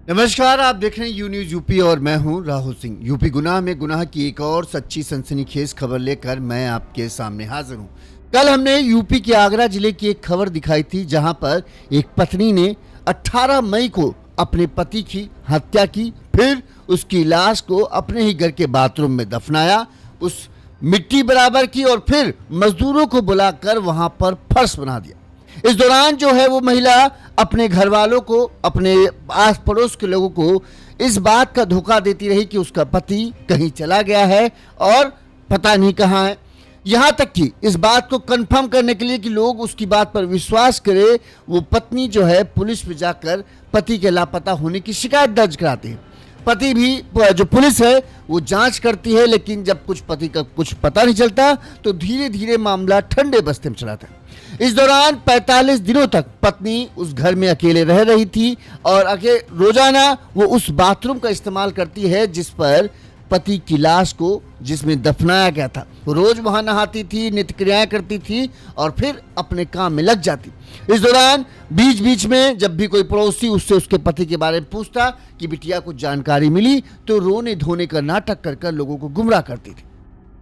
नमस्कार, आप देख रहे हैं यू न्यूज यूपी और मैं हूं राहुल सिंह। यूपी गुनाह में गुनाह की एक और सच्ची सनसनीखेज खबर लेकर मैं आपके सामने हाजिर हूं। कल हमने यूपी के आगरा जिले की एक खबर दिखाई थी, जहां पर एक पत्नी ने 18 मई को अपने पति की हत्या की, फिर उसकी लाश को अपने ही घर के बाथरूम में दफनाया, उस मिट्टी बराबर की और फिर मजदूरों को बुलाकर वहां पर फर्श बना दिया। इस दौरान जो है वो महिला अपने घर वालों को, अपने आस पड़ोस के लोगों को इस बात का धोखा देती रही कि उसका पति कहीं चला गया है और पता नहीं कहाँ है। यहाँ तक कि इस बात को कंफर्म करने के लिए कि लोग उसकी बात पर विश्वास करें, वो पत्नी जो है पुलिस में जाकर पति के लापता होने की शिकायत दर्ज कराती है। पति भी, जो पुलिस है वो जांच करती है, लेकिन जब कुछ पति का कुछ पता नहीं चलता तो धीरे धीरे मामला ठंडे बस्ते में चलाता है। इस दौरान 45 दिनों तक पत्नी उस घर में अकेले रह रही थी और रोजाना वो उस बाथरूम का इस्तेमाल करती है जिस पर पति की लाश को, जिसमें दफनाया गया था, वो रोज वहां नहाती थी, नित्य क्रियाएं करती थी और फिर अपने काम में लग जाती। इस दौरान बीच बीच में जब भी कोई पड़ोसी उससे उसके पति के बारे में पूछता कि बिटिया कुछ जानकारी मिली, तो रोने धोने का नाटक कर कर लोगों को गुमराह करती थी।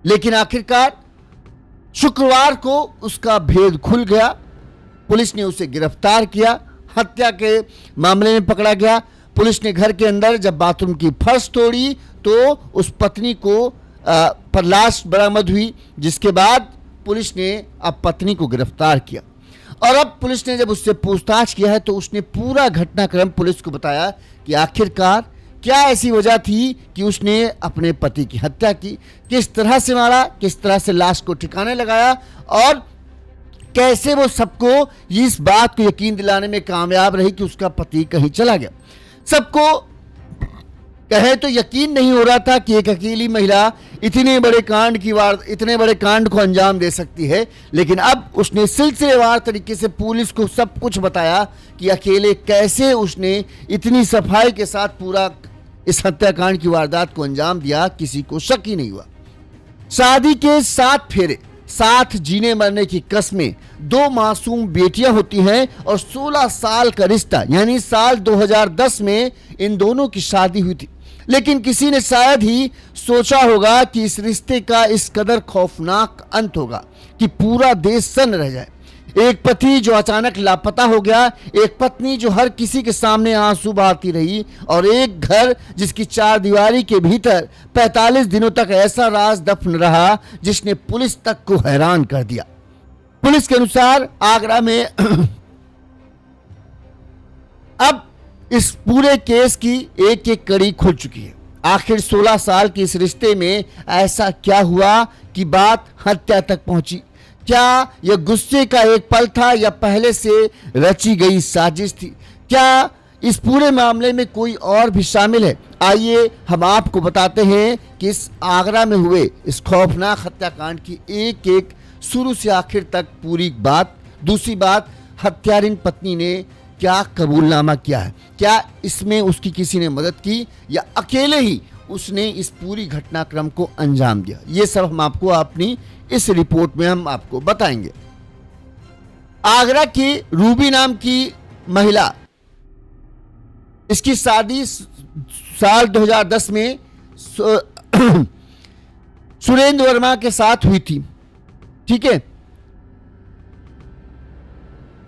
लेकिन आखिरकार शुक्रवार को उसका भेद खुल गया। पुलिस ने उसे गिरफ्तार किया, हत्या के मामले में पकड़ा गया। पुलिस ने घर के अंदर जब बाथरूम की फर्श तोड़ी तो उस पत्नी को पर लाश बरामद हुई, जिसके बाद पुलिस ने अब पत्नी को गिरफ्तार किया। और अब पुलिस ने जब उससे पूछताछ किया है तो उसने पूरा घटनाक्रम पुलिस को बताया कि आखिरकार क्या ऐसी वजह थी कि उसने अपने पति की हत्या की, किस तरह से मारा, किस तरह से लाश को ठिकाने लगाया और कैसे वो सबको इस बात को यकीन दिलाने में कामयाब रही कि उसका पति कहीं चला गया। सबको कहे तो यकीन नहीं हो रहा था कि एक अकेली महिला इतने बड़े कांड को अंजाम दे सकती है, लेकिन अब उसने सिलसिलेवार तरीके से पुलिस को सब कुछ बताया कि अकेले कैसे उसने इतनी सफाई के साथ पूरा इस हत्याकांड की वारदात को अंजाम दिया। किसी को शक ही नहीं हुआ। शादी के 7 फेरे, 7 जीने मरने की कस्में, 2 मासूम बेटियां होती हैं और 16 साल का रिश्ता, यानी साल 2010 में इन दोनों की शादी हुई थी। लेकिन किसी ने शायद ही सोचा होगा कि इस रिश्ते का इस कदर खौफनाक अंत होगा कि पूरा देश सन्न रह जाए। एक पति जो अचानक लापता हो गया, एक पत्नी जो हर किसी के सामने आंसू बहाती रही और एक घर जिसकी 4 दीवारी के भीतर 45 दिनों तक ऐसा राज दफन रहा जिसने पुलिस तक को हैरान कर दिया। पुलिस के अनुसार आगरा में अब इस पूरे केस की एक एक कड़ी खुल चुकी है। आखिर 16 साल के इस रिश्ते में ऐसा क्या हुआ कि बात हत्या तक पहुंची? क्या यह गुस्से का एक पल था या पहले से रची गई साजिश थी? क्या इस पूरे मामले में कोई और भी शामिल है? आइए हम आपको बताते हैं कि इस आगरा में हुए इस खौफनाक हत्याकांड की एक एक शुरू से आखिर तक पूरी बात। दूसरी बात, हत्यारिन पत्नी ने क्या कबूलनामा किया है? क्या इसमें उसकी किसी ने मदद की या अकेले ही उसने इस पूरी घटनाक्रम को अंजाम दिया? ये सब हम आपको अपनी इस रिपोर्ट में हम आपको बताएंगे। आगरा की रूबी नाम की महिला, इसकी शादी साल 2010 में सुरेंद्र वर्मा के साथ हुई थी। ठीक है,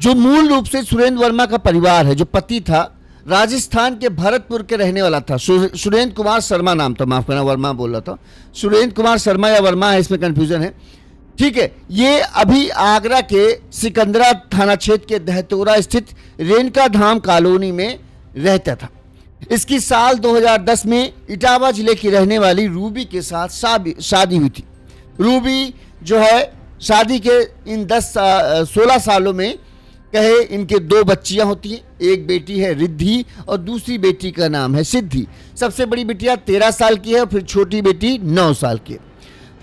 जो मूल रूप से सुरेंद्र वर्मा का परिवार है, जो पति था, राजस्थान के भरतपुर के रहने वाला था। सुरेंद्र कुमार शर्मा नाम था, माफ करना वर्मा बोल रहा था, सुरेंद्र कुमार शर्मा या वर्मा है, इसमें कंफ्यूजन है। ठीक है, ये अभी आगरा के सिकंदरा थाना क्षेत्र के दहतोरा स्थित रेणुका धाम कॉलोनी में रहता था। इसकी साल 2010 में इटावा जिले की रहने वाली रूबी के साथ शादी हुई थी। रूबी जो है शादी के इन 16 सालों में कहे इनके 2 बच्चियां होती हैं। एक बेटी है रिद्धि और दूसरी बेटी का नाम है सिद्धि। सबसे बड़ी बेटियां 13 साल की है और फिर छोटी बेटी 9 साल की है।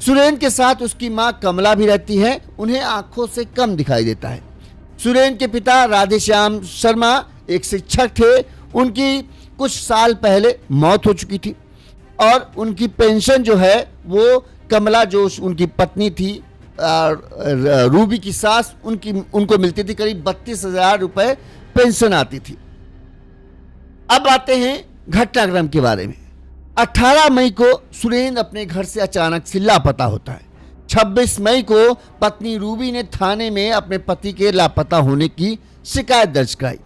सुरेंद्र के साथ उसकी मां कमला भी रहती है। उन्हें आंखों से कम दिखाई देता है। सुरेंद्र के पिता राधेश्याम शर्मा एक शिक्षक थे। उनकी कुछ साल पहले मौत हो चुकी थी और उनकी पेंशन जो है वो कमला, जो उनकी पत्नी थी, रूबी की सास, उनको मिलती थी। करीब 32,000 रुपए पेंशन आती थी। अब आते हैं घटनाक्रम के बारे में। 18 मई को सुरेंद्र अपने घर से अचानक से लापता होता है। 26 मई को पत्नी रूबी ने थाने में अपने पति के लापता होने की शिकायत दर्ज कराई।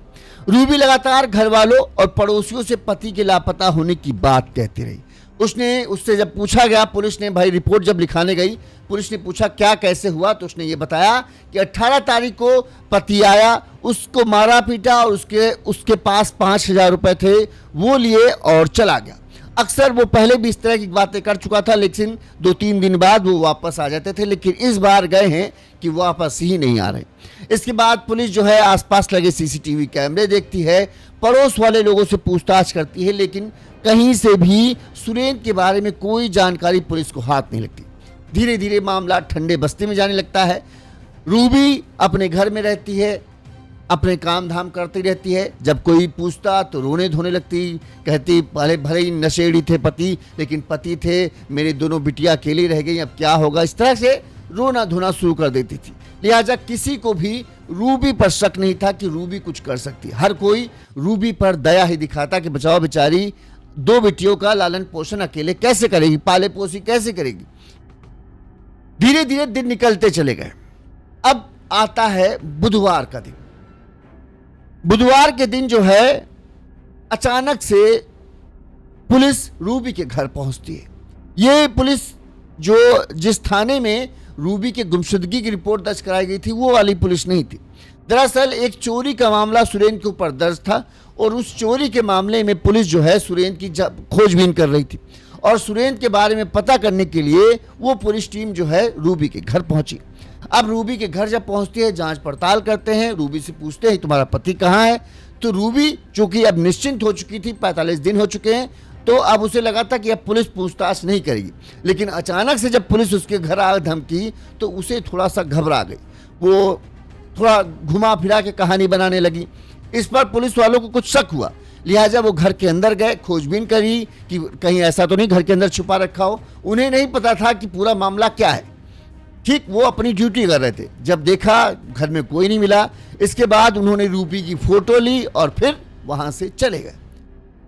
रूबी लगातार घर वालों और पड़ोसियों से पति के लापता होने की बात कहती रही। उससे जब पूछा गया, पुलिस ने भाई रिपोर्ट जब लिखाने गई, पुलिस ने पूछा क्या कैसे हुआ, तो उसने ये बताया कि 18 तारीख को पति आया, उसको मारा पीटा और उसके पास 5,000 रुपए थे, वो लिए और चला गया। अक्सर वो पहले भी इस तरह की बातें कर चुका था, लेकिन 2-3 दिन बाद वो वापस आ जाते थे, लेकिन इस बार गए हैं कि वापस ही नहीं आ रहे। इसके बाद पुलिस जो है आसपास लगे सीसीटीवी कैमरे देखती है, पड़ोस वाले लोगों से पूछताछ करती है, लेकिन कहीं से भी सुरेंद्र के बारे में कोई जानकारी पुलिस को हाथ नहीं लगती। धीरे धीरे मामला ठंडे बस्ते में जाने लगता है। रूबी अपने घर में रहती है, अपने काम धाम करती रहती है। जब कोई पूछता तो रोने धोने लगती, कहती पहले भले ही नशेड़ी थे पति, लेकिन पति थे, मेरे दोनों बिटिया अकेली रह गई, अब क्या होगा, इस तरह से रोना धोना शुरू कर देती थी। लिहाजा किसी को भी रूबी पर शक नहीं था कि रूबी कुछ कर सकती। हर कोई रूबी पर दया ही दिखाता कि बचाओ बेचारी, 2 बेटियों का लालन पोषण अकेले कैसे करेगी, पाले पोसी कैसे करेगी। धीरे धीरे दिन निकलते चले गए। अब आता है बुधवार का दिन। बुधवार के दिन जो है अचानक से पुलिस रूबी के घर पहुंचती है। ये पुलिस जो जिस थाने में रूबी के गुमशुदगी की रिपोर्ट दर्ज कराई गई थी, वो वाली पुलिस नहीं थी। दरअसल एक चोरी का मामला सुरेंद्र के ऊपर दर्ज था और उस चोरी के मामले में पुलिस जो है सुरेंद्र की खोजबीन कर रही थी और सुरेंद्र के बारे में पता करने के लिए वो पुलिस टीम जो है रूबी के घर पहुंची। अब रूबी के घर जब पहुंचती है, जांच पड़ताल करते हैं, रूबी से पूछते हैं तुम्हारा पति कहाँ है। तो रूबी चूंकि अब निश्चिंत हो चुकी थी, 45 दिन हो चुके हैं, तो अब उसे लगा था कि अब पुलिस पूछताछ नहीं करेगी। लेकिन अचानक से जब पुलिस उसके घर आ धमकी तो उसे थोड़ा सा घबरा गई। वो थोड़ा घुमा फिरा के कहानी बनाने लगी। इस पर पुलिस वालों को कुछ शक हुआ, लिहाजा वो घर के अंदर गए, खोजबीन करी कि कहीं ऐसा तो नहीं घर के अंदर छुपा रखा हो। उन्हें नहीं पता था कि पूरा मामला क्या है। ठीक वो अपनी ड्यूटी कर रहे थे, जब देखा घर में कोई नहीं मिला, इसके बाद उन्होंने रूबी की फोटो ली और फिर वहां से चले गए।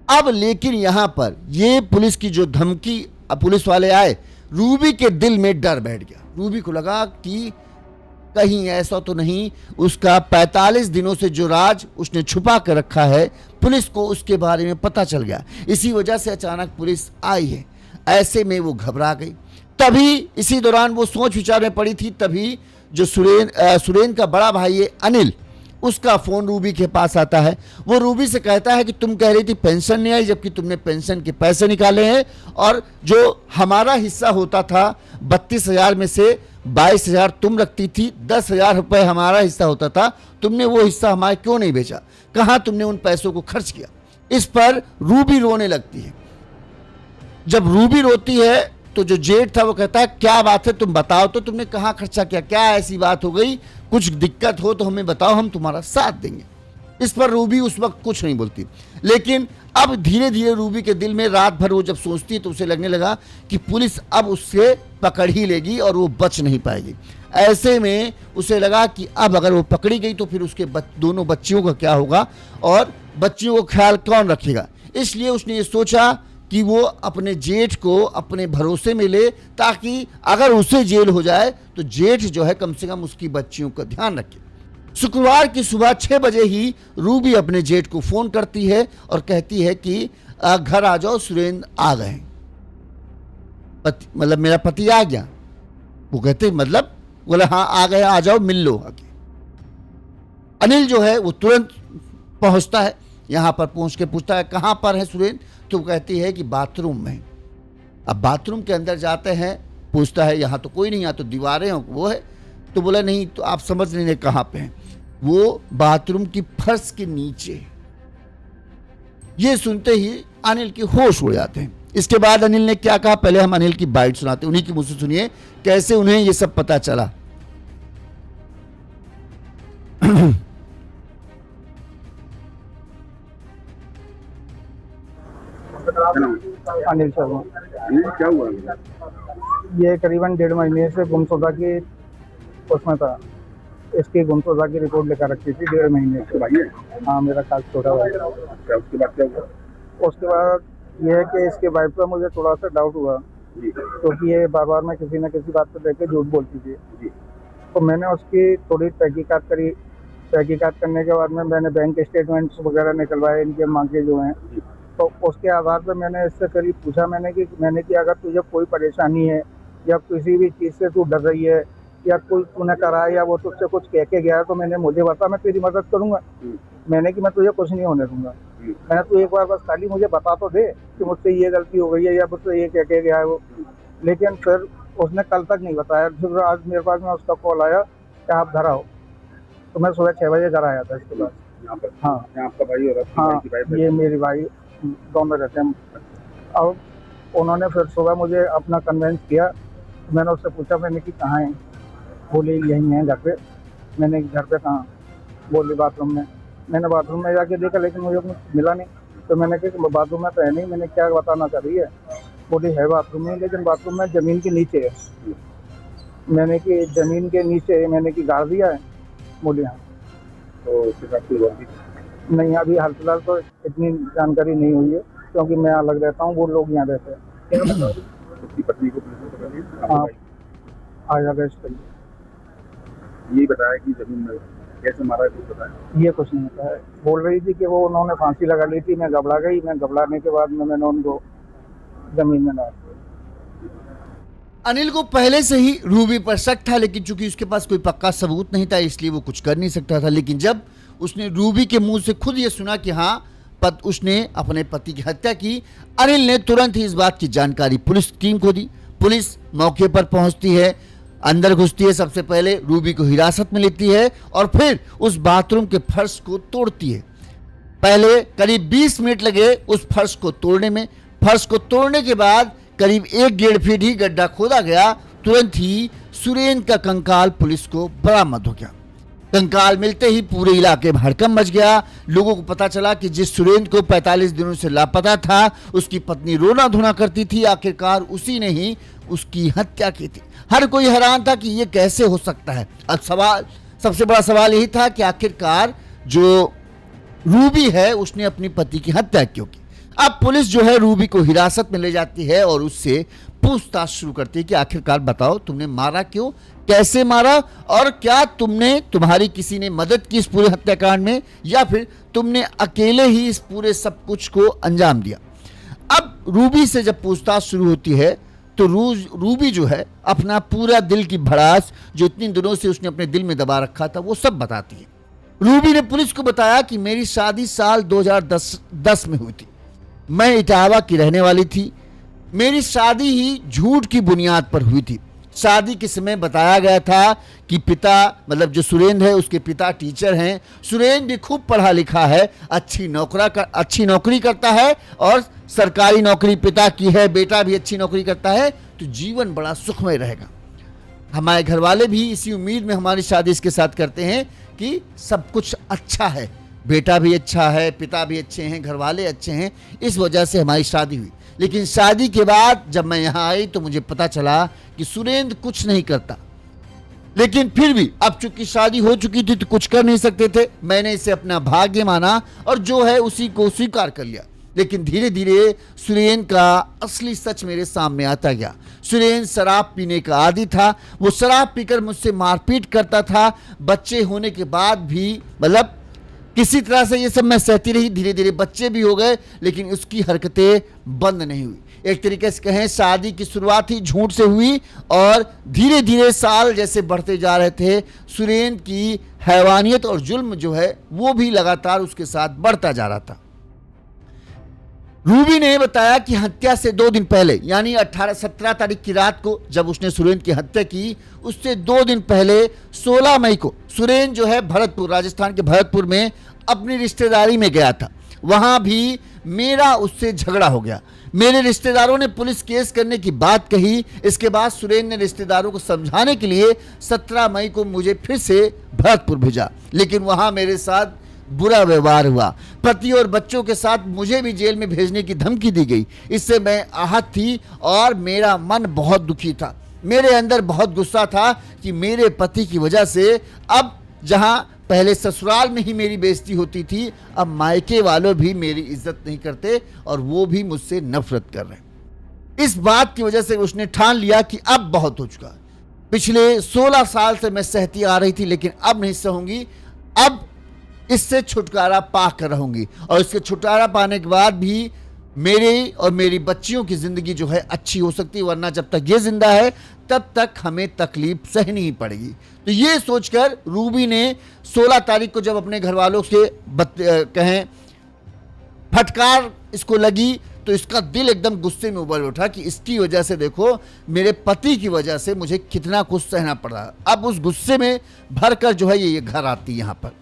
अब लेकिन यहां पर ये पुलिस की जो धमकी, पुलिस वाले आए, रूबी के दिल में डर बैठ गया। रूबी को लगा कि कहीं ऐसा तो नहीं उसका 45 दिनों से जो राज उसने छुपा कर रखा है, पुलिस को उसके बारे में पता चल गया। इसी वजह से अचानक पुलिस आई है। ऐसे में वो घबरा गई। तभी इसी दौरान वो सोच विचार में पड़ी थी, तभी जो सुरेंद्र का बड़ा भाई है अनिल, उसका फोन रूबी के पास आता है। वो रूबी से कहता है कि तुम कह रही थी पेंशन नहीं आई, जबकि तुमने पेंशन के पैसे निकाले हैं और जो हमारा हिस्सा होता था 32,000 में से 22,000 तुम रखती थी, 10,000 रुपए हमारा हिस्सा होता था, तुमने वो हिस्सा हमारा क्यों नहीं बेचा, कहाँ तुमने उन पैसों को खर्च किया। इस पर रूबी रोने लगती है। जब रूबी रोती है तो जो जेठ था वो कहता है क्या बात है, तुम बताओ तो, तुमने कहाँ खर्चा किया, क्या ऐसी बात हो गई, कुछ दिक्कत हो तो हमें बताओ, हम तुम्हारा साथ देंगे। इस पर रूबी उस वक्त कुछ नहीं बोलती। लेकिन अब धीरे धीरे रूबी के दिल में रात भर वो जब सोचती है तो उसे लगने लगा कि पुलिस अब उससे पकड़ ही लेगी और वो बच नहीं पाएगी। ऐसे में उसे लगा कि अब अगर वो पकड़ी गई तो फिर उसके दोनों बच्चियों का क्या होगा और बच्चियों का ख्याल कौन रखेगा। इसलिए उसने ये सोचा कि वो अपने जेठ को अपने भरोसे में ले, ताकि अगर उसे जेल हो जाए तो जेठ जो है कम से कम उसकी बच्चियों का ध्यान रखे। शुक्रवार की सुबह 6 बजे ही रूबी अपने जेठ को फोन करती है और कहती है कि घर आ जाओ, सुरेंद्र आ गए, मतलब मेरा पति आ गया। वो कहते मतलब, बोले हाँ आ गए, आ जाओ मिल लो आके। अनिल जो है वो तुरंत पहुंचता है, यहां पर पहुंच के पूछता है कहां पर है सुरेंद्र, तो कहती है कि बाथरूम में। अब बाथरूम के अंदर जाते हैं, पूछता है यहाँ तो कोई नहीं, यहाँ तो दीवारें वो है। तो बोला नहीं, तो आप समझ नहीं कहाँ पे हैं, वो बाथरूम की फर्श के नीचे। ये सुनते ही अनिल के होश उड़ जाते हैं। इसके बाद अनिल ने क्या कहा, पहले हम अनिल की बाइट सुनाते हैं, उन्हीं की मुझ से सुनिए कैसे उन्हें ये सब पता चला। अनिल शर्मा। क्या हुआ? ये करीबन 1.5 महीने से गुमशुदा की उसमें था। इसकी गुमशुदा की रिपोर्ट लेकर रखी थी 1.5 महीने से। भाई है? हाँ, मेरा खास छोटा भाई। क्या उसके बाद क्या हुआ? उसके बाद ये है कि इसके वाइफ का मुझे थोड़ा सा डाउट हुआ, जी क्योंकि ये बार बार मैं किसी न किसी बात पर लेकर झूठ बोलती थी। जी तो मैंने उसकी थोड़ी तहकीकात करी। तहकीकात करने के बाद में मैंने बैंक स्टेटमेंट्स वगैरह निकलवाए, इनके मांगे जो हैं। जी तो उसके आधार पर मैंने इससे करीब पूछा मैंने कि अगर तुझे कोई परेशानी है या किसी भी चीज़ से तू डर रही है या कोई तूने करा है या वो तुझसे कुछ कह के गया है तो मैंने मुझे बता, मैं तेरी मदद करूंगा। मैंने कि मैं तुझे कुछ नहीं होने दूंगा। मैंने तू एक बार बस खाली मुझे बता तो दे कि मुझसे ये गलती हो गई है या मुझसे ये कह के गया है वो। लेकिन फिर उसने कल तक नहीं बताया। फिर आज मेरे पास में उसका कॉल आया कि आप घर आओ। तो मैं सुबह 6 बजे घर आया था इसके पास। यहाँ पर हाँ यहाँ आपका भाई और आपकी हाँ, भाई की वाइफ है? ये मेरी भाई दोनों रहते हैं। अब उन्होंने फिर सुबह मुझे अपना कन्वेंस किया। मैंने उससे पूछा, मैंने कि कहाँ है? बोले यहीं है घर पे। मैंने घर पे कहाँ? बोली बाथरूम में। मैंने बाथरूम में जाके देखा लेकिन मुझे कुछ मिला नहीं। तो मैंने कहा कि बाथरूम में तो है नहीं। मैंने क्या बताना चाह रही है? बोली है बाथरूम में, लेकिन बाथरूम में ज़मीन के नीचे है। मैंने कि ज़मीन के नीचे मैंने कि गाड़ दिया है? बोली हाँ। तो उसके साथ कोई और भी? नहीं, अभी हाल फिलहाल तो इतनी जानकारी नहीं हुई है, क्योंकि मैं अलग रहता हूँ, वो लोग यहाँ रहते हैं। उसकी पत्नी को पुलिस ने पकड़ लिया? आपका हाँ, भाई? आज अरेस्ट करिए। यही बताया कि जमीन में कैसे मारा है, कुछ बताया? ये कुछ नहीं होता है। बोल रही थी कि वो उन्होंने फांसी लगा ली थी, मैं घबरा गई। मैं घबराने के बाद में मैंने उनको जमीन में डाल दिया। अनिल को पहले से ही रूबी पर शक था, लेकिन चूंकि उसके पास कोई पक्का सबूत नहीं था इसलिए वो कुछ कर नहीं सकता था। लेकिन जब उसने रूबी के मुंह से खुद ये सुना कि हाँ उसने अपने पति की हत्या की, अनिल ने तुरंत ही इस बात की जानकारी पुलिस टीम को दी। पुलिस मौके पर पहुंचती है, अंदर घुसती है, सबसे पहले रूबी को हिरासत में लेती है और फिर उस बाथरूम के फर्श को तोड़ती है। पहले करीब 20 मिनट लगे उस फर्श को तोड़ने में। फर्श को तोड़ने के बाद करीब 1-1.5 फीट ही गड्ढा खोदा गया। तुरंत ही सुरेंद्र का कंकाल पुलिस को बरामद हो गया। कंकाल मिलते ही पूरे इलाके में हड़कंप मच गया। लोगों को पता चला कि जिस सुरेंद्र को 45 दिनों से लापता था, उसकी पत्नी रोना धोना करती थी, आखिरकार उसी ने ही उसकी हत्या की थी। हर कोई हैरान था कि ये कैसे हो सकता है। अब सबसे बड़ा सवाल यही था कि आखिरकार जो रूबी है उसने अपनी पति की हत्या क्यों की। अब पुलिस जो है रूबी को हिरासत में ले जाती है और उससे पूछताछ शुरू करती है कि आखिरकार बताओ तुमने मारा क्यों, कैसे मारा और क्या तुम्हारी किसी ने मदद की इस पूरे हत्याकांड में या फिर तुमने अकेले ही इस पूरे सब कुछ को अंजाम दिया। अब रूबी से जब पूछताछ शुरू होती है तो रूबी जो है अपना पूरा दिल की भड़ास जो इतने दिनों से उसने अपने दिल में दबा रखा था वो सब बताती है। रूबी ने पुलिस को बताया कि मेरी शादी साल 2010 में हुई थी। मैं इटावा की रहने वाली थी। मेरी शादी ही झूठ की बुनियाद पर हुई थी। शादी के समय बताया गया था कि पिता मतलब जो सुरेंद्र है उसके पिता टीचर हैं। सुरेंद्र भी खूब पढ़ा लिखा है, अच्छी नौकरी करता है और सरकारी नौकरी पिता की है, बेटा भी अच्छी नौकरी करता है, तो जीवन बड़ा सुखमय रहेगा। हमारे घर वाले भी इसी उम्मीद में हमारी शादी इसके साथ करते हैं कि सब कुछ अच्छा है, बेटा भी अच्छा है, पिता भी अच्छे हैं, घर वाले अच्छे हैं, इस वजह से हमारी शादी हुई। लेकिन शादी के बाद जब मैं यहाँ आई तो मुझे पता चला कि सुरेंद्र कुछ नहीं करता। लेकिन फिर भी अब चूंकि शादी हो चुकी थी तो कुछ कर नहीं सकते थे। मैंने इसे अपना भाग्य माना और जो है उसी को स्वीकार कर लिया। लेकिन धीरे धीरे सुरेंद्र का असली सच मेरे सामने आता गया। सुरेंद्र शराब पीने का आदी था। वो शराब पीकर मुझसे मारपीट करता था। बच्चे होने के बाद भी मतलब किसी तरह से ये सब मैं सहती रही। धीरे धीरे बच्चे भी हो गए लेकिन उसकी हरकतें बंद नहीं हुई। एक तरीके से कहें शादी की शुरुआत ही झूठ से हुई और धीरे धीरे साल जैसे बढ़ते जा रहे थे सुरेंद्र की हैवानियत और जुल्म जो है वो भी लगातार उसके साथ बढ़ता जा रहा था। रूबी ने बताया कि हत्या से 2 दिन पहले यानी 17 तारीख की रात को जब उसने सुरेंद्र की हत्या की, उससे 2 दिन पहले 16 मई को सुरेंद्र जो है भरतपुर, राजस्थान के भरतपुर में अपनी रिश्तेदारी में गया था। वहां भी मेरा उससे झगड़ा हो गया। मेरे रिश्तेदारों ने पुलिस केस करने की बात कही। इसके बाद सुरेंद्र ने रिश्तेदारों को समझाने के लिए 17 मई को मुझे फिर से भरतपुर भेजा, लेकिन वहां मेरे साथ बुरा व्यवहार हुआ। पति और बच्चों के साथ मुझे भी जेल में भेजने की धमकी दी गई। इससे मैं आहत थी और मेरा मन बहुत दुखी था। मेरे अंदर बहुत गुस्सा था कि मेरे पति की वजह से अब जहां पहले ससुराल में ही मेरी बेइज्जती होती थी, अब मायके वालों भी मेरी इज्जत नहीं करते और वो भी मुझसे नफरत कर रहे हैं। इस बात की वजह से उसने ठान लिया कि अब बहुत हो चुका। पिछले 16 साल से मैं सहती आ रही थी, लेकिन अब नहीं सहूंगी, अब इससे छुटकारा पा कर रहूंगी और इसके छुटकारा पाने के बाद भी मेरी और मेरी बच्चियों की जिंदगी जो है अच्छी हो सकती है, वरना जब तक ये जिंदा है तब तक हमें तकलीफ सहनी ही पड़ेगी। तो ये सोचकर रूबी ने 16 तारीख को जब अपने घर वालों से कहें फटकार इसको लगी, तो इसका दिल एकदम गुस्से में उबल उठा कि इसकी वजह से देखो मेरे पति की वजह से मुझे कितना कुछ सहना पड़ा। अब उस गुस्से में भरकर जो है ये घर आती है। यहाँ पर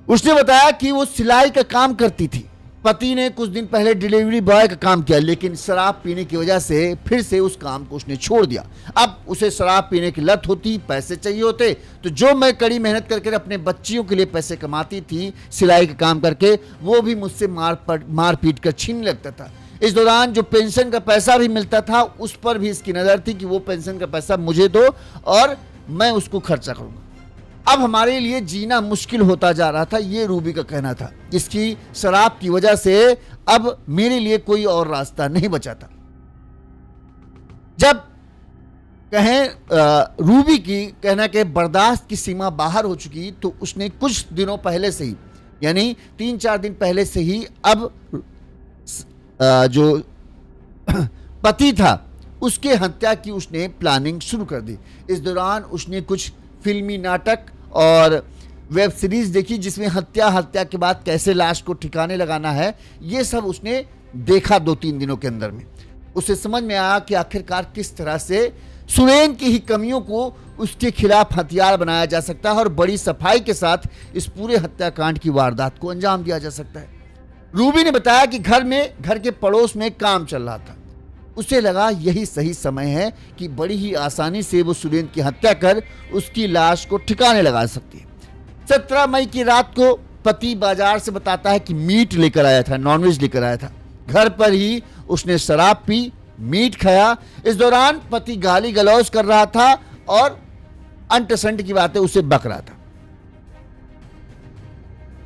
उसने बताया कि वो सिलाई का काम करती थी, पति ने कुछ दिन पहले डिलीवरी बॉय का काम किया, लेकिन शराब पीने की वजह से फिर से उस काम को उसने छोड़ दिया। अब उसे शराब पीने की लत होती, पैसे चाहिए होते, तो जो मैं कड़ी मेहनत करके अपने बच्चियों के लिए पैसे कमाती थी सिलाई का काम करके, वो भी मुझसे मार पीट कर छीन लगता था। इस दौरान जो पेंशन का पैसा भी मिलता था उस पर भी इसकी नज़र थी कि वो पेंशन का पैसा मुझे दो और मैं उसको खर्चा करूँगा। अब हमारे लिए जीना मुश्किल होता जा रहा था, ये रूबी का कहना था। इसकी शराब की वजह से अब मेरे लिए कोई और रास्ता नहीं बचा था। जब कहें रूबी की कहना के बर्दाश्त की सीमा बाहर हो चुकी, तो उसने कुछ दिनों पहले से ही, यानी 3-4 दिन पहले से ही अब जो पति था उसके हत्या की उसने प्लानिंग शुरू कर दी। इस दौरान उसने कुछ फिल्मी नाटक और वेब सीरीज देखी जिसमें हत्या के बाद कैसे लाश को ठिकाने लगाना है, ये सब उसने देखा 2-3 दिनों के अंदर में। उसे समझ में आया कि आखिरकार किस तरह से सुरेन की ही कमियों को उसके खिलाफ हथियार बनाया जा सकता है और बड़ी सफाई के साथ इस पूरे हत्याकांड की वारदात को अंजाम दिया जा सकता है। रूबी ने बताया कि घर के पड़ोस में काम चल रहा था। उसे लगा यही सही समय है कि बड़ी ही आसानी से वो सुरेन की हत्या कर उसकी लाश को ठिकाने लगा सकती है। 17 मई की रात को पति बाजार से बताता है कि मीट लेकर आया था, नॉनवेज लेकर आया था। घर पर ही उसने शराब पी, मीट खाया। इस दौरान पति गाली गलौज कर रहा था और अंट संट की बातें उसे बक रहा था।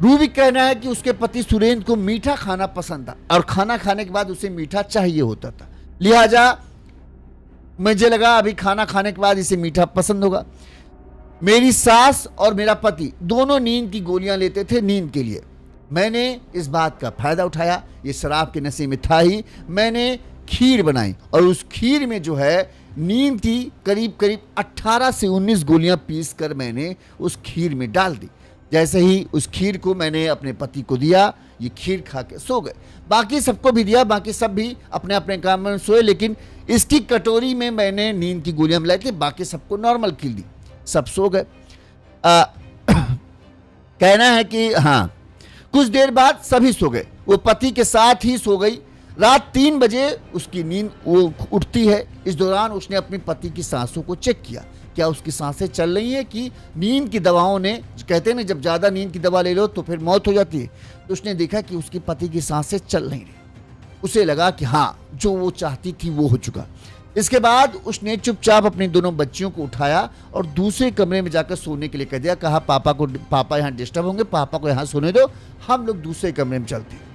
रूबी कहना है कि उसके पति सुरेन को मीठा खाना पसंद था और खाना खाने के बाद उसे मीठा चाहिए होता था, लिहाजा मुझे लगा अभी खाना खाने के बाद इसे मीठा पसंद होगा। मेरी सास और मेरा पति दोनों नींद की गोलियां लेते थे नींद के लिए। मैंने इस बात का फायदा उठाया, ये शराब के नशे में था ही। मैंने खीर बनाई और उस खीर में जो है नींद की करीब 18 से 19 गोलियां पीस कर मैंने उस खीर में डाल दी। जैसे ही उस खीर को मैंने अपने पति को दिया, ये खीर खा के सो गए। बाकी सबको भी दिया, बाकी सब भी अपने अपने काम में सोए, लेकिन इसकी कटोरी में मैंने नींद की गोलियां मिलाई थी, बाकी सबको नॉर्मल खीर दी, सब सो गए। कहना है कि हाँ, कुछ देर बाद सभी सो गए, वो पति के साथ ही सो गई। रात 3 बजे उसकी नींद वो उठती है। इस दौरान उसने अपने पति की सांसों को चेक किया, क्या उसकी सांसें चल रही हैं कि नींद की दवाओं ने, कहते हैं ना जब ज़्यादा नींद की दवा ले लो तो फिर मौत हो जाती है, तो उसने देखा कि उसके पति की सांसें चल नहीं रही। उसे लगा कि हाँ, जो वो चाहती थी वो हो चुका। इसके बाद उसने चुपचाप अपनी दोनों बच्चियों को उठाया और दूसरे कमरे में जाकर सोने के लिए कह दिया। कहा पापा यहाँ डिस्टर्ब होंगे, पापा को यहाँ सोने दो, हम लोग दूसरे कमरे में चलते हैं।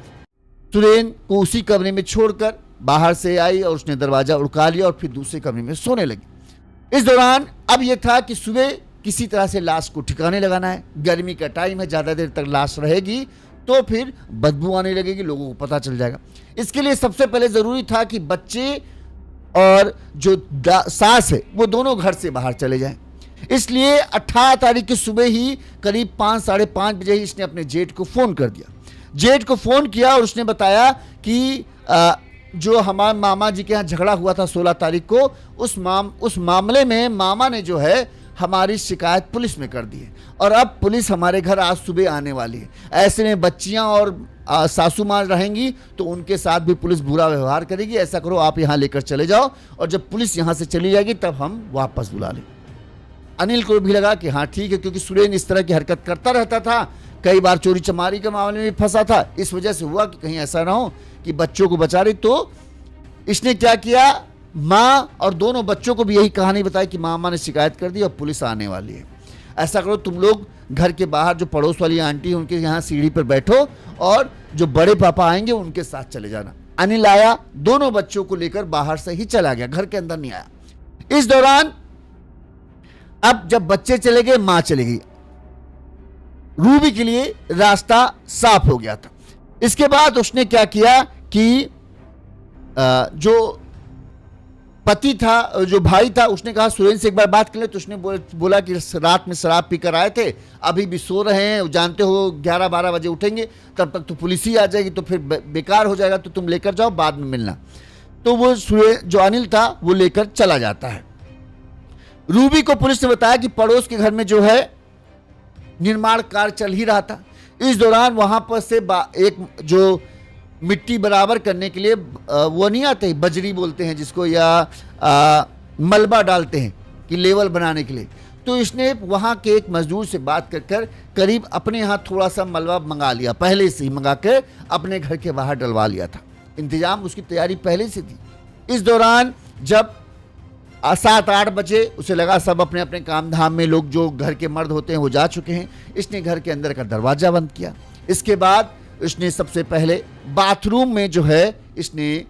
सुरेन को उसी कमरे में छोड़कर बाहर से आई और उसने दरवाजा उड़का लिया और फिर दूसरे कमरे में सोने लगी। इस दौरान अब यह था कि सुबह किसी तरह से लाश को ठिकाने लगाना है। गर्मी का टाइम है, ज़्यादा देर तक लाश रहेगी तो फिर बदबू आने लगेगी, लोगों को पता चल जाएगा। इसके लिए सबसे पहले ज़रूरी था कि बच्चे और जो सास है वो दोनों घर से बाहर चले जाएं। इसलिए 18 तारीख की सुबह ही करीब 5-5:30 बजे ही इसने अपने जेठ को फ़ोन कर दिया। जेठ को फ़ोन किया और उसने बताया कि जो हमारे मामा जी के यहाँ झगड़ा हुआ था 16 तारीख को, उस मामले में मामा ने जो है हमारी शिकायत पुलिस में कर दी है और अब पुलिस हमारे घर आज सुबह आने वाली है। ऐसे में बच्चियां और सासू माँ रहेंगी तो उनके साथ भी पुलिस बुरा व्यवहार करेगी। ऐसा करो, आप यहाँ लेकर चले जाओ और जब पुलिस यहाँ से चली जाएगी तब हम वापस बुला लें। अनिल को भी लगा कि हाँ ठीक है, क्योंकि सुरेन इस तरह की हरकत करता रहता था, कई बार चोरी चमारी के मामले में फंसा था। इस वजह से हुआ कि कहीं ऐसा ना हो कि बच्चों को बचा रही। तो इसने क्या किया, माँ और दोनों बच्चों को भी यही कहानी बताई कि मामा ने शिकायत कर दी और पुलिस आने वाली है। ऐसा करो तुम लोग घर के बाहर जो पड़ोस वाली आंटी है उनके यहाँ सीढ़ी पर बैठो और जो बड़े पापा आएंगे उनके साथ चले जाना। अनिल आया, दोनों बच्चों को लेकर बाहर से ही चला गया, घर के अंदर नहीं आया। इस दौरान अब जब बच्चे चले गए, मां चली गई, रूबी के लिए रास्ता साफ हो गया था। इसके बाद उसने क्या किया कि जो पति था, जो भाई था, उसने कहा सुरेंद्र से एक बार बात कर ले। तो उसने बोला कि रात में शराब पीकर आए थे, अभी भी सो रहे हैं, जानते हो 11-12 बजे उठेंगे, तब तक तो पुलिस ही आ जाएगी, तो फिर बेकार हो जाएगा, तो तुम लेकर जाओ, बाद में मिलना। तो वो जो अनिल था वो लेकर चला जाता है। रूबी को पुलिस ने बताया कि पड़ोस के घर में जो है निर्माण कार्य चल ही रहा था। इस दौरान वहां पर से एक जो मिट्टी बराबर करने के लिए वो नहीं आते, बजरी बोलते हैं जिसको, या मलबा डालते हैं कि लेवल बनाने के लिए। तो इसने वहाँ के एक मजदूर से बात कर करीब अपने यहाँ थोड़ा सा मलबा मंगा लिया, पहले से ही मंगा कर अपने घर के बाहर डलवा लिया था। इंतजाम, उसकी तैयारी पहले से थी। इस दौरान जब 7-8 बजे उसे लगा सब अपने अपने काम धाम में, लोग जो घर के मर्द होते हैं वो जा चुके हैं, इसने घर के अंदर का दरवाजा बंद किया। इसके बाद इसने सबसे पहले बाथरूम में जो है इसने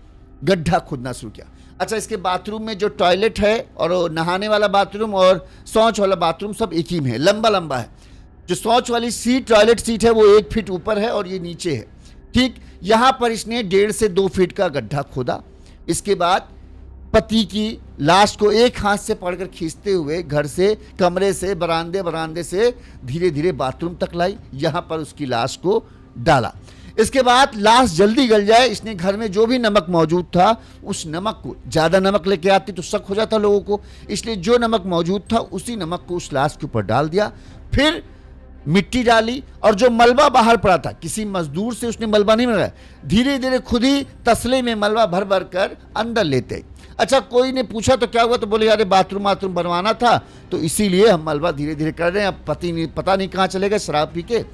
गड्ढा खोदना शुरू किया। अच्छा, इसके बाथरूम में जो टॉयलेट है और नहाने वाला बाथरूम और शौच वाला बाथरूम सब एक ही में है, लंबा लंबा है। जो शौच वाली सीट, टॉयलेट सीट है, वो 1 फीट ऊपर है और ये नीचे है। ठीक यहां पर इसने 1.5 से 2 फीट का गड्ढा खोदा। इसके बाद पति की लाश को एक हाथ से पकड़कर खींचते हुए घर से, कमरे से, बरामदे से धीरे धीरे बाथरूम तक लाई, यहां पर उसकी लाश को डाला। इसके बाद लाश जल्दी गल जाए, इसने घर में जो भी नमक मौजूद था उस नमक को, ज्यादा नमक लेके आती तो शक हो जाता लोगों को, इसलिए जो नमक मौजूद था उसी नमक को उस लाश के ऊपर डाल दिया। फिर मिट्टी डाली और जो मलबा बाहर पड़ा था, किसी मजदूर से उसने मलबा नहीं मंगाया, धीरे धीरे खुद ही तसले में मलबा भर भर कर अंदर लेते। अच्छा, कोई ने पूछा तो क्या हुआ, तो बोले यार बाथरूम बनवाना था तो इसीलिए हम मलबा धीरे धीरे कर रहे हैं। अब पता नहीं कहाँ चले गए शराब पी के,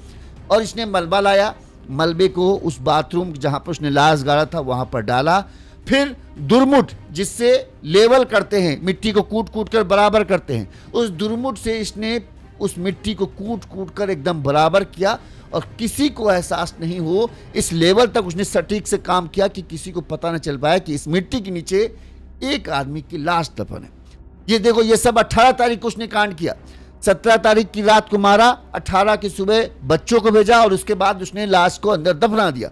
और इसने मलबा लाया, मलबे को उस बाथरूम जहां पर उसने लाश गाड़ा था वहां पर डाला। फिर दुरमुठ, जिससे लेवल करते हैं, मिट्टी को कूट कूट कर बराबर करते हैं, उस दुरमुठ से इसने उस मिट्टी को कूट कूट कर एकदम बराबर किया और किसी को एहसास नहीं हो, इस लेवल तक उसने सटीक से काम किया कि किसी को पता न चल पाया कि इस मिट्टी के नीचे एक आदमी की लाश दफन है। ये देखो, ये सब 18 तारीख को उसने कांड किया। 17 तारीख की रात को मारा, 18 की सुबह बच्चों को भेजा और उसके बाद उसने लाश को अंदर दफना दिया।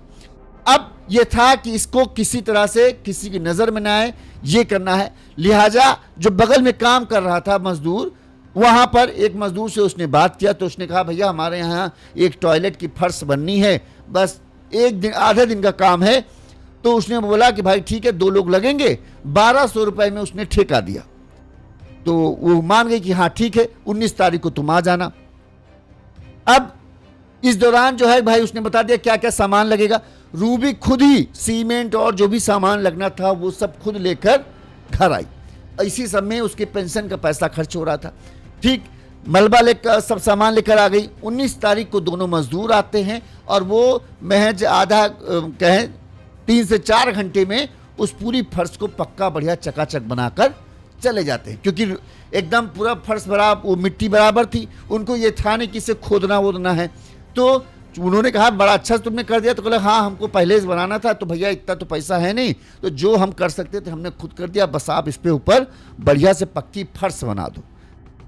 अब यह था कि इसको किसी तरह से किसी की नजर में ना आए, ये करना है। लिहाजा जो बगल में काम कर रहा था मजदूर, वहां पर एक मजदूर से उसने बात किया तो उसने कहा भैया हमारे यहाँ एक टॉयलेट की फर्श बननी है, बस एक दिन, आधे दिन का काम है। तो उसने बोला कि भाई ठीक है, 2 लोग लगेंगे। 1200 रुपए में उसने ठेका दिया। तो वो मान गई कि हाँ ठीक है, 19 तारीख को तुम आ जाना। अब इस दौरान जो है भाई उसने बता दिया क्या क्या सामान लगेगा। रूबी खुद ही सीमेंट और जो भी सामान लगना था वो सब खुद लेकर घर आई। इसी समय उसके पेंशन का पैसा खर्च हो रहा था। ठीक, मलबा लेकर सब सामान लेकर आ गई। 19 तारीख को दोनों मजदूर आते हैं और वो महज आधा कहें 3 से 4 घंटे में उस पूरी फर्श को पक्का बढ़िया चकाचक बनाकर चले जाते हैं, क्योंकि एकदम पूरा फर्श बराबर, वो मिट्टी बराबर थी। उनको ये था नहीं कि इसे खोदना वोदना है। तो उन्होंने कहा बड़ा अच्छा तुमने कर दिया। तो बोले हाँ हमको पहले से बनाना था, तो भैया इतना तो पैसा है नहीं, तो जो हम कर सकते थे हमने खुद कर दिया, बस आप इस पे ऊपर बढ़िया से पक्की फर्श बना दो।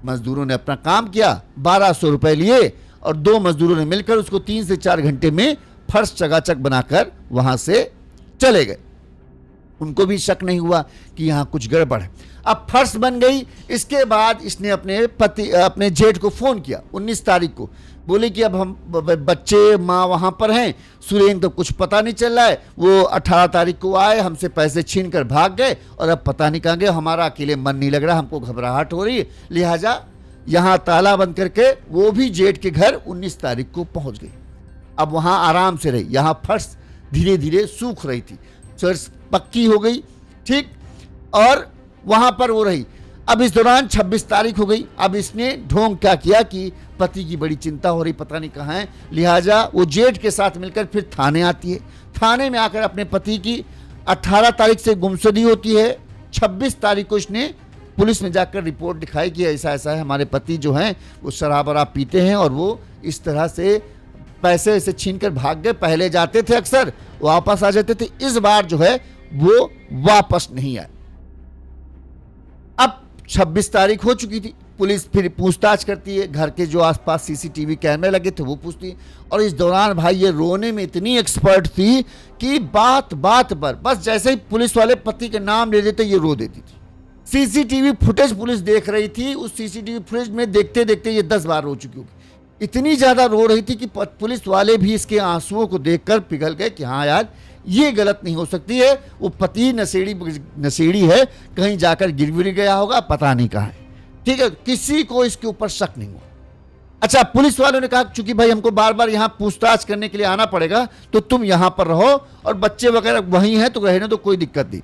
मजदूरों ने अपना काम किया, 1200 रुपए लिए और 2 मजदूरों ने मिलकर उसको 3 से 4 घंटे में फर्श चकाचक बनाकर वहां से चले गए। उनको भी शक नहीं हुआ कि यहाँ कुछ गड़बड़ है। अब फर्श बन गई। इसके बाद इसने अपने जेठ को फोन किया 19 तारीख को। बोले कि अब हम बच्चे माँ वहाँ पर हैं, सुरेंद्र तो कुछ पता नहीं चल रहा है, वो 18 तारीख को आए, हमसे पैसे छीन कर भाग गए और अब पता नहीं कहाँ गए, हमारा अकेले मन नहीं लग रहा, हमको घबराहट हो रही है, लिहाजा यहाँ ताला बंद करके वो भी जेठ के घर 19 तारीख को पहुँच गई। अब वहाँ आराम से रही। यहाँ फर्श धीरे धीरे सूख रही थी, फर्श पक्की हो गई। ठीक, और वहाँ पर वो रही। अब इस दौरान 26 तारीख हो गई। अब इसने ढोंग क्या किया कि पति की बड़ी चिंता हो रही, पता नहीं कहाँ है, लिहाजा वो जेठ के साथ मिलकर फिर थाने आती है। थाने में आकर अपने पति की 18 तारीख से गुमशुदगी होती है, 26 तारीख को इसने पुलिस में जाकर रिपोर्ट दिखाई कि ऐसा ऐसा है, हमारे पति जो हैं वो शराब वराब पीते हैं और वो इस तरह से पैसे ऐसे छीन कर भाग गए। पहले जाते थे अक्सर, वापस आ जाते थे, इस बार जो है वो वापस नहीं आए। अब 26 तारीख हो चुकी थी, पुलिस फिर पूछताछ करती है, घर के जो आसपास सीसीटीवी कैमरे लगे थे वो पूछती है। और इस दौरान भाई ये रोने में इतनी एक्सपर्ट थी कि बात बात पर बस जैसे ही पुलिस वाले पति के नाम ले लेते ये रो देती थी। सीसीटीवी फुटेज पुलिस देख रही थी, उस सीसीटीवी फुटेज में देखते देखते ये 10 बार रो चुकी होगी। इतनी ज़्यादा रो रही थी कि पुलिस वाले भी इसके आंसुओं को देखकर पिघल गए कि हाँ यार ये गलत नहीं हो सकती है, वो पति नशेड़ी है, कहीं जाकर गिर विर गया होगा, पता नहीं कहाँ है। ठीक है, किसी को इसके ऊपर शक नहीं हुआ। अच्छा, पुलिस वालों ने कहा चूंकि भाई हमको बार बार यहाँ पूछताछ करने के लिए आना पड़ेगा तो तुम यहाँ पर रहो और बच्चे वगैरह वहीं हैं तो रहने दो, कोई दिक्कत नहीं।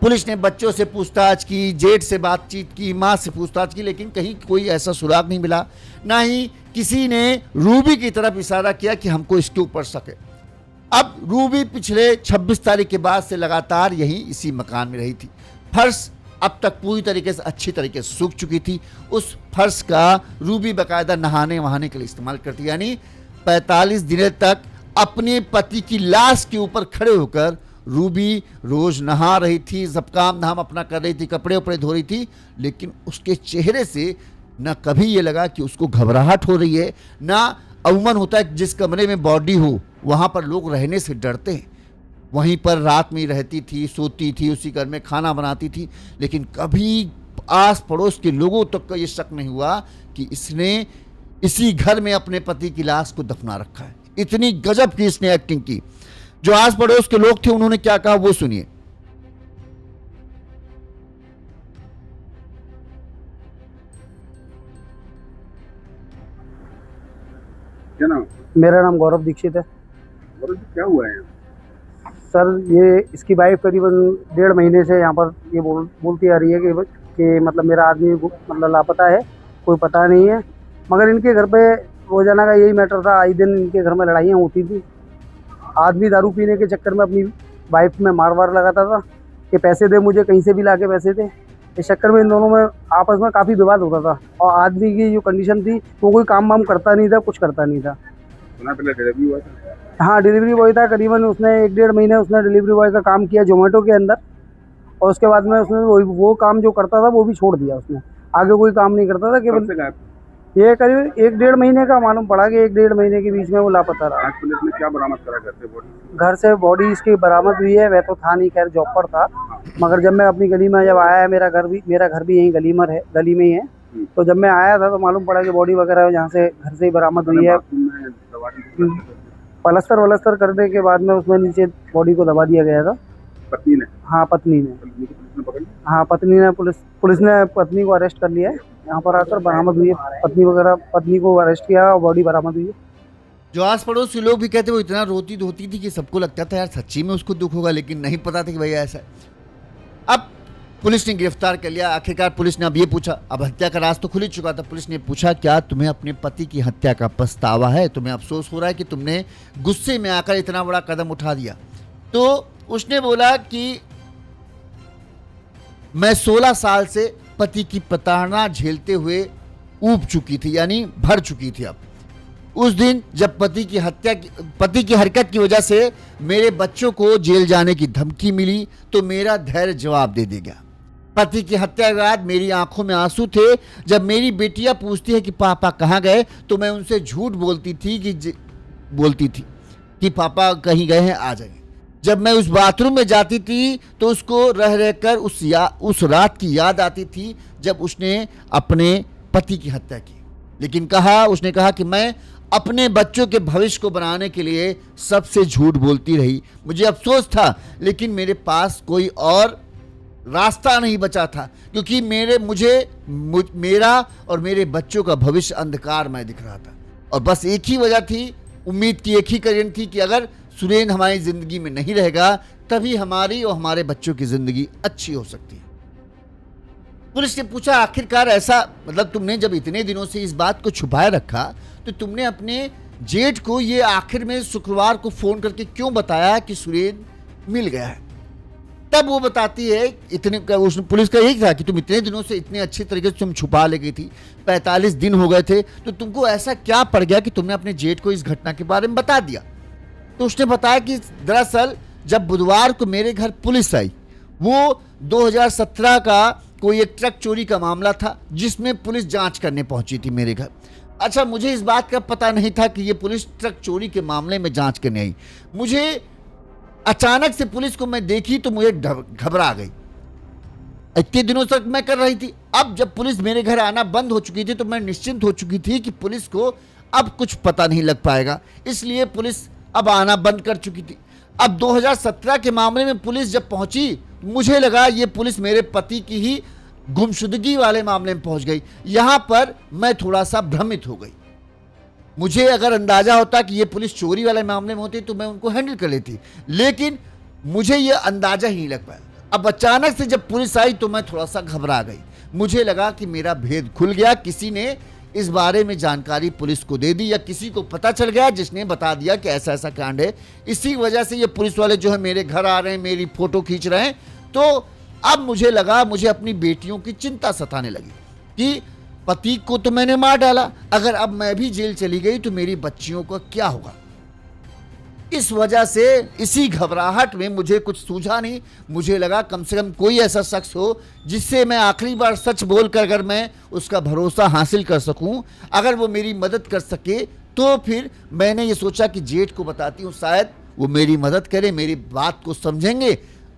पुलिस ने बच्चों से पूछताछ की, जेठ से बातचीत की, माँ से पूछताछ की, लेकिन कहीं कोई ऐसा सुराग नहीं मिला। ना ही किसी ने रूबी की तरफ इशारा किया कि हमको इसके ऊपर शक है। अब रूबी पिछले 26 तारीख के बाद से लगातार यहीं इसी मकान में रही थी। फर्श अब तक पूरी तरीके से अच्छी तरीके से सूख चुकी थी। उस फर्श का रूबी बाकायदा नहाने वहाने के लिए इस्तेमाल करती, यानी 45 दिनों तक अपने पति की लाश के ऊपर खड़े होकर रूबी रोज नहा रही थी, सब काम धाम अपना कर रही थी, कपड़े उपड़े धो रही थी, लेकिन उसके चेहरे से न कभी ये लगा कि उसको घबराहट हो रही है, ना अमूमन होता है जिस कमरे में बॉडी हो वहाँ पर लोग रहने से डरते हैं, वहीं पर रात में ही रहती थी, सोती थी, उसी घर में खाना बनाती थी, लेकिन कभी आस पड़ोस के लोगों तक का ये शक नहीं हुआ कि इसने इसी घर में अपने पति की लाश को दफना रखा है। इतनी गजब की इसने एक्टिंग की। जो आस पड़ोस के लोग थे उन्होंने क्या कहा वो सुनिए। क्या नाम? मेरा नाम गौरव दीक्षित है। गौरव जी, क्या हुआ है? सर, ये इसकी वाइफ करीबन 1.5 महीने से यहाँ पर ये बोलती आ रही है कि मतलब मेरा आदमी मतलब लापता है, कोई पता नहीं है। मगर इनके घर पे रोजाना का यही मैटर था, आए दिन इनके घर में लड़ाइयाँ होती थी। आदमी दारू पीने के चक्कर में अपनी वाइफ में मार वार लगाता था कि पैसे दे मुझे, कहीं से भी ला के पैसे दे। इस चक्कर में इन दोनों में आपस में काफ़ी विवाद होता था। और आदमी की जो कंडीशन थी वो कोई काम वाम करता नहीं था, कुछ करता नहीं था। सुना पहले डिलीवरी हुआ था? हाँ, डिलीवरी बॉय था। करीबन उसने 1.5 महीने उसने डिलीवरी बॉय का काम किया जोमेटो के अंदर, और उसके बाद में उसने वो काम जो करता था वो भी छोड़ दिया। उसने आगे कोई काम नहीं करता था। केवल ये करीब 1.5 महीने का मालूम पड़ा कि 1.5 महीने के बीच में वो लापता रहा। आज पुलिस ने क्या बरामद करा घर से बॉडी? घर से बॉडी इसकी बरामद हुई है। वह तो था नहीं, खैर जॉब पर था, मगर जब मैं अपनी गली में जब आया, मेरा घर भी यहीं गली में ही है, तो जब मैं आया था तो मालूम पड़ा कि बॉडी वगैरह जहाँ से घर से ही बरामद हुई है। पलस्तर करने के बाद में उसमें नीचे बॉडी को दबा दिया गया था। पत्नी ने? हाँ, पत्नी ने। पुलिस ने पकड़ लिया? हाँ, पुलिस ने पत्नी को अरेस्ट कर लिया है। यहाँ पर आकर बरामद हुई है पत्नी को अरेस्ट किया और बॉडी बरामद हुई है। जो आस पड़ोस के लोग भी कहते वो इतना रोती धोती थी कि सबको लगता था यार सच्ची में उसको दुख होगा, लेकिन नहीं पता था कि भैया ऐसा है। अब पुलिस ने गिरफ्तार कर लिया। आखिरकार पुलिस ने अब ये पूछा, अब हत्या का राज तो खुल ही चुका था। पुलिस ने पूछा क्या तुम्हें अपने पति की हत्या का पछतावा है, तुम्हें अफसोस हो रहा है कि तुमने गुस्से में आकर इतना बड़ा कदम उठा दिया? तो उसने बोला कि मैं 16 साल से पति की प्रताड़ना झेलते हुए ऊब चुकी थी, यानी भर चुकी थी। अब उस दिन जब पति की हरकत की वजह से मेरे बच्चों को जेल जाने की धमकी मिली तो मेरा धैर्य जवाब दे गया। पति की हत्या के बाद मेरी आंखों में आंसू थे। जब मेरी बेटियां पूछती है कि पापा कहाँ गए तो मैं उनसे झूठ बोलती थी कि पापा कहीं गए हैं, आ जाएंगे। जब मैं उस बाथरूम में जाती थी तो उसको रह रहकर उस रात की याद आती थी जब उसने अपने पति की हत्या की। लेकिन उसने कहा कि मैं अपने बच्चों के भविष्य को बनाने के लिए सबसे झूठ बोलती रही। मुझे अफसोस था, लेकिन मेरे पास कोई और रास्ता नहीं बचा था, क्योंकि मेरा और मेरे बच्चों का भविष्य अंधकार में दिख रहा था। और बस एक ही वजह थी, उम्मीद की एक ही करेंट थी कि अगर सुरेंद्र हमारी ज़िंदगी में नहीं रहेगा तभी हमारी और हमारे बच्चों की ज़िंदगी अच्छी हो सकती है। पुलिस ने पूछा आखिरकार ऐसा मतलब तुमने जब इतने दिनों से इस बात को छुपाए रखा तो तुमने अपने जेठ को ये आखिर में शुक्रवार को फ़ोन करके क्यों बताया कि सुरेंद्र मिल गया है? तब वो बताती है, उस पुलिस का यही था कि तुम इतने दिनों से इतने अच्छे तरीके से तुम छुपा ले गई थी, 45 दिन हो गए थे, तो तुमको ऐसा क्या पड़ गया कि तुमने अपने जेठ को इस घटना के बारे में बता दिया। तो उसने बताया कि दरअसल जब बुधवार को मेरे घर पुलिस आई, वो 2017 का कोई एक ट्रक चोरी का मामला था जिसमें पुलिस जांच करने पहुंची थी मेरे घर। अच्छा, मुझे इस बात का पता नहीं था कि ये पुलिस ट्रक चोरी के मामले में जांच करने आई। मुझे अचानक से पुलिस को मैं देखी तो मुझे घबरा गई। इतने दिनों तक मैं कर रही थी, अब जब पुलिस मेरे घर आना बंद हो चुकी थी तो मैं निश्चिंत हो चुकी थी कि पुलिस को अब कुछ पता नहीं लग पाएगा, इसलिए पुलिस अब आना बंद कर चुकी थी। अब 2017 के मामले में पुलिस जब पहुंची, मुझे लगा ये पुलिस मेरे पति की ही गुमशुदगी वाले मामले में पहुंच गई। यहां पर मैं थोड़ा सा भ्रमित हो गई। मुझे अगर अंदाजा होता कि ये पुलिस चोरी वाले मामले में होती तो मैं उनको हैंडल कर लेती, लेकिन मुझे ये अंदाजा ही नहीं लग पाया। अब अचानक से जब पुलिस आई तो मैं थोड़ा सा घबरा गई। मुझे लगा कि मेरा भेद खुल गया, किसी ने इस बारे में जानकारी पुलिस को दे दी या किसी को पता चल गया जिसने बता दिया कि ऐसा ऐसा कांड है। इसी वजह से ये पुलिस वाले जो है मेरे घर आ रहे हैं, मेरी फोटो खींच रहे हैं। तो अब मुझे लगा, मुझे अपनी बेटियों की चिंता सताने लगी कि पति को तो मैंने मार डाला, अगर अब मैं भी जेल चली गई तो मेरी बच्चियों का क्या होगा। इस वजह से इसी घबराहट में मुझे कुछ सूझा नहीं। मुझे लगा कम से कम कोई ऐसा शख्स हो जिससे मैं आखिरी बार सच बोलकर अगर मैं उसका भरोसा हासिल कर सकूं, अगर वो मेरी मदद कर सके, तो फिर मैंने ये सोचा कि जेठ को बताती हूँ, शायद वो मेरी मदद करे, मेरी बात को समझेंगे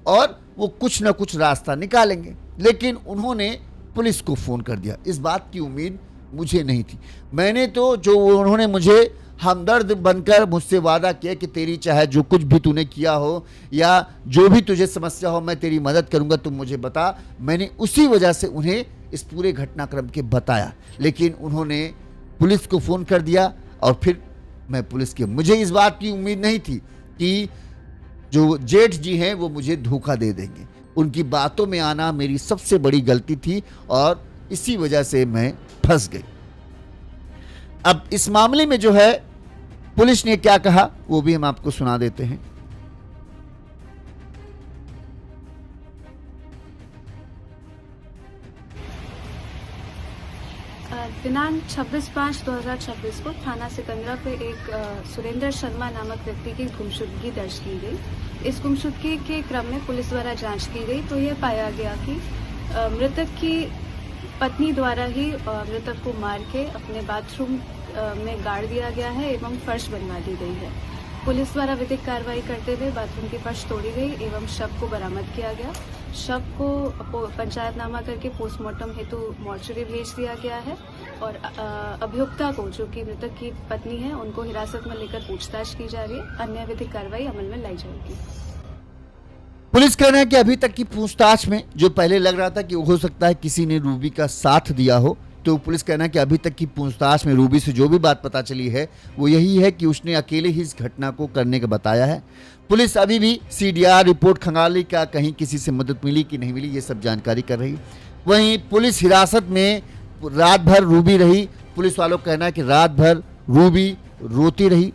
और वो कुछ ना कुछ रास्ता निकालेंगे। लेकिन उन्होंने पुलिस को फ़ोन कर दिया। इस बात की उम्मीद मुझे नहीं थी। मैंने तो जो उन्होंने मुझे हमदर्द बनकर मुझसे वादा किया कि तेरी चाहे जो कुछ भी तूने किया हो या जो भी तुझे समस्या हो मैं तेरी मदद करूंगा, तुम मुझे बता। मैंने उसी वजह से उन्हें इस पूरे घटनाक्रम के बताया, लेकिन उन्होंने पुलिस को फ़ोन कर दिया और फिर मैं पुलिस के, मुझे इस बात की उम्मीद नहीं थी कि जो जेठ जी हैं वो मुझे धोखा दे देंगे। उनकी बातों में आना मेरी सबसे बड़ी गलती थी और इसी वजह से मैं फंस गई। अब इस मामले में जो है पुलिस ने क्या कहा वो भी हम आपको सुना देते हैं। दिनांक 26/5/2026 को थाना सिकंदरा पे एक सुरेंद्र शर्मा नामक व्यक्ति की गुमशुदगी दर्ज की गई। इस गुमशुदगी के क्रम में पुलिस द्वारा जांच की गई तो यह पाया गया कि मृतक की पत्नी द्वारा ही मृतक को मार के अपने बाथरूम में गाड़ दिया गया है एवं फर्श बनवा दी गई है। पुलिस द्वारा विधिक कार्रवाई करते हुए बाथरूम की फर्श तोड़ी गई एवं शव को बरामद किया गया। शव को पंचायतनामा करके पोस्टमार्टम हेतु मॉर्चरी भेज दिया गया है और अभियुक्ता को, जो कि मृतक की पत्नी है, उनको हिरासत में लेकर पूछताछ की जा रही है। अन्य विधिक कार्रवाई अमल में लाई जाएगी। पुलिस कहना है कि अभी तक की पूछताछ में जो पहले लग रहा था कि हो सकता है किसी ने रूबी का साथ दिया हो, तो पुलिस कहना है कि अभी तक की पूछताछ में रूबी से जो भी बात पता चली है वो यही है कि उसने अकेले ही इस घटना को करने का बताया है। पुलिस अभी भी सीडीआर रिपोर्ट खंगाली का कहीं किसी से मदद मिली कि नहीं मिली ये सब जानकारी कर रही। वहीं पुलिस हिरासत में रात भर रूबी रही। पुलिस वालों का कहना है कि रात भर रूबी रोती रही।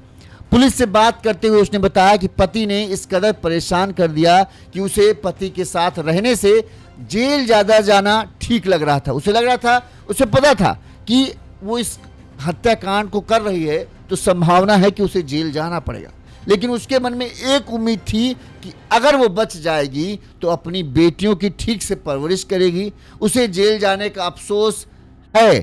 पुलिस से बात करते हुए उसने बताया कि पति ने इस कदर परेशान कर दिया कि उसे पति के साथ रहने से जेल ज़्यादा जाना ठीक लग रहा था। उसे लग रहा था, उसे पता था कि वो इस हत्याकांड को कर रही है तो संभावना है कि उसे जेल जाना पड़ेगा, लेकिन उसके मन में एक उम्मीद थी कि अगर वो बच जाएगी तो अपनी बेटियों की ठीक से परवरिश करेगी। उसे जेल जाने का अफसोस है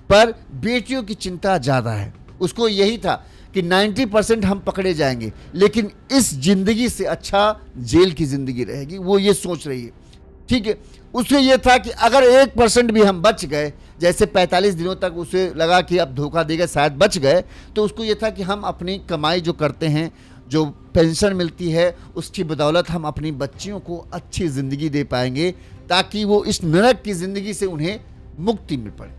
पर बेटियों की चिंता ज़्यादा है। उसको यही था कि 90% हम पकड़े जाएंगे लेकिन इस जिंदगी से अच्छा जेल की ज़िंदगी रहेगी, वो ये सोच रही है। ठीक है, उसे ये था कि अगर 1% भी हम बच गए, जैसे 45 दिनों तक उसे लगा कि अब धोखा देगा शायद बच गए, तो उसको ये था कि हम अपनी कमाई जो करते हैं, जो पेंशन मिलती है, उसकी बदौलत हम अपनी बच्चियों को अच्छी ज़िंदगी दे पाएंगे ताकि वो इस नरक की ज़िंदगी से उन्हें मुक्ति मिल पाए।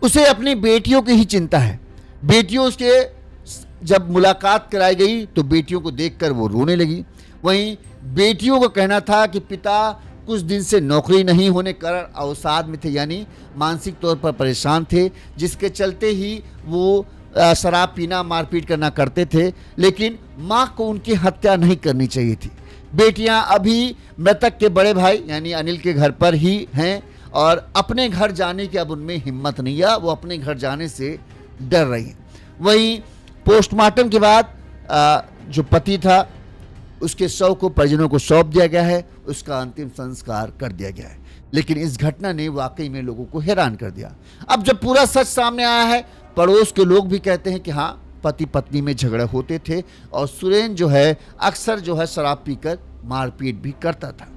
उसे अपनी बेटियों की ही चिंता है। बेटियों उसके जब मुलाकात कराई गई तो बेटियों को देखकर वो रोने लगी। वहीं बेटियों का कहना था कि पिता कुछ दिन से नौकरी नहीं होने के कारण अवसाद में थे, यानी मानसिक तौर पर परेशान थे, जिसके चलते ही वो शराब पीना मारपीट करना करते थे, लेकिन मां को उनकी हत्या नहीं करनी चाहिए थी। बेटियां अभी मृतक के बड़े भाई यानी अनिल के घर पर ही हैं और अपने घर जाने की अब उनमें हिम्मत नहीं है, वो अपने घर जाने से डर रही हैं। वहीं पोस्टमार्टम के बाद जो पति था उसके शव को परिजनों को सौंप दिया गया है, उसका अंतिम संस्कार कर दिया गया है। लेकिन इस घटना ने वाकई में लोगों को हैरान कर दिया। अब जब पूरा सच सामने आया है, पड़ोस के लोग भी कहते हैं कि हाँ, पति पत्नी में झगड़े होते थे और सुरेंद्र जो है अक्सर जो है शराब पीकर मारपीट भी करता था।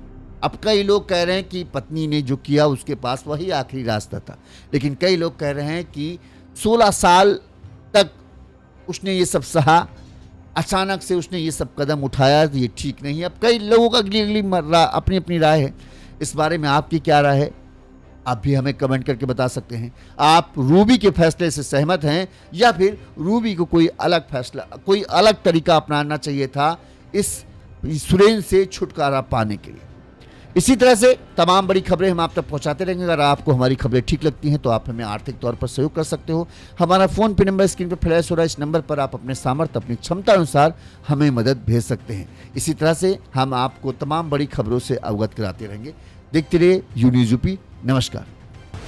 अब कई लोग कह रहे हैं कि पत्नी ने जो किया उसके पास वही आखिरी रास्ता था, लेकिन कई लोग कह रहे हैं कि 16 साल तक उसने ये सब सहा, अचानक से उसने ये सब कदम उठाया तो ये ठीक नहीं है। अब कई लोगों का अगली अपनी अपनी राय है। इस बारे में आपकी क्या राय है, आप भी हमें कमेंट करके बता सकते हैं। आप रूबी के फैसले से सहमत हैं या फिर रूबी को कोई अलग फैसला, कोई अलग तरीका अपनाना चाहिए था इस सुरेंद्र से छुटकारा पाने के लिए। इसी तरह से तमाम बड़ी खबरें हम आप तक पहुंचाते रहेंगे। अगर आपको हमारी खबरें ठीक लगती हैं तो आप हमें आर्थिक तौर पर सहयोग कर सकते हो। हमारा फ़ोन पे नंबर स्क्रीन पर फ्लैश हो रहा है, इस नंबर पर आप अपने सामर्थ्य, अपनी क्षमता अनुसार हमें मदद भेज सकते हैं। इसी तरह से हम आपको तमाम बड़ी खबरों से अवगत कराते रहेंगे। देखते रहिए यून्यूज़ यूपी। नमस्कार।